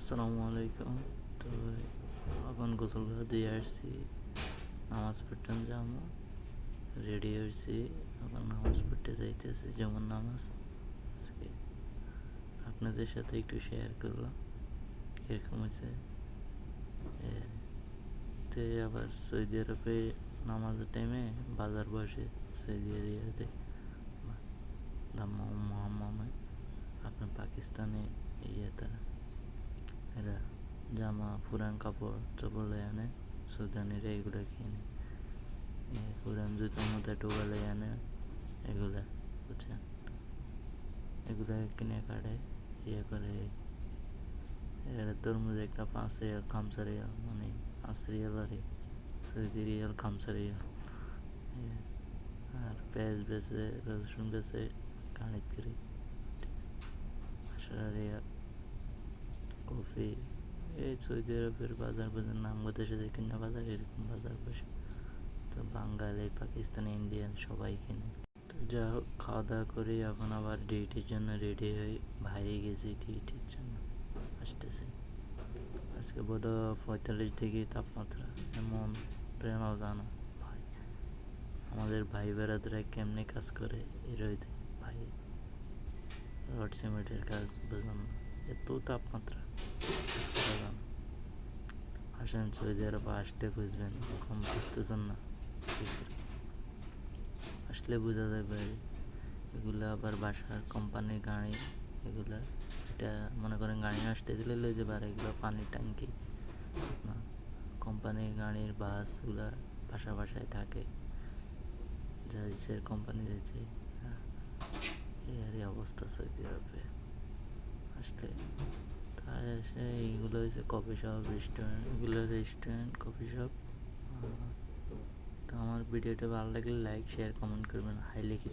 আসসালামু আলাইকুম। তো এখন গোসল করে দিয়ে আসছি, নামাজ পড়তে যাবো, রেডি হয়েছি। এখন নামাজ পড়তে যাইতেছি, যেমন নামাজ আজকে আপনাদের সাথে একটু শেয়ার করলাম কীরকম হয়েছে। তে আবার সৌদি আরবে নামাজের টাইমে বাজার বসে সৌদি আরবে মোহাম্মমে আপনার পাকিস্তানে তারা এরা জামা পুরান কাপড় চোপড় লয়ে আনে, সুদানিরা এগুলো কিনে, পুরান জুতোর মধ্যে টোকা লয়ে আনে, এগুলা বুঝছেন, এগুলা কিনে কাটে করে। এরা তরমুজ একটা 5 রিয়াল, খামসা রিয়াল, মানে 5 রিয়াল আর সৌদি রিয়াল, খামসা রিয়াল। আর পেঁয়াজ বেছে, রসুন বেছে কানিত করে 18 রিয়াল। কফি, এই সৌদি আরবের বাজার বাংলাদেশে যে কিনা বাজার, এরকম বাজার বসে। তো বাঙালি, পাকিস্তানি, ইন্ডিয়ান সবাই কিনে। তো যা হোক, খাওয়া দাওয়া করি, এখন আবার ডিউটির জন্য রেডি হই, বাইরে গেছি ডিউটির জন্য, আসতেছি। আজকে বোধহয় 45 ডিগ্রি তাপমাত্রা, এমন ট্রেনও জানা ভাই। আমাদের ভাই বেড়াদারা কেমনে কাজ করে এই রোদে ভাই, রড সিমেন্টের কাজ, বুঝলাম না, এত তাপমাত্রা কাজ করা যায় না। আসেন সৌদি আরবে আসলে বুঝবেন, এখন বুঝতেছেন না, আসলে বোঝা যাবে। এগুলো আবার বাসার কোম্পানির গাড়ি, এগুলা এটা মনে করেন গাড়ি আসতে দিলে লয়ে যাবে। আর এগুলো পানির ট্যাঙ্কি না, কোম্পানির গাড়ির বাসগুলা বাসায় থাকে, যা যে কোম্পানি রয়েছে। এই অবস্থা সৌদি আরবে আসলে। তাই এসে এইগুলো হয়েছে কফি শপ, রেস্টুরেন্ট, এগুলো রেস্টুরেন্ট, কফি শপ। তো আমার ভিডিওটা ভালো লাগলে লাইক, শেয়ার, কমেন্ট করবেন, হাই লিখে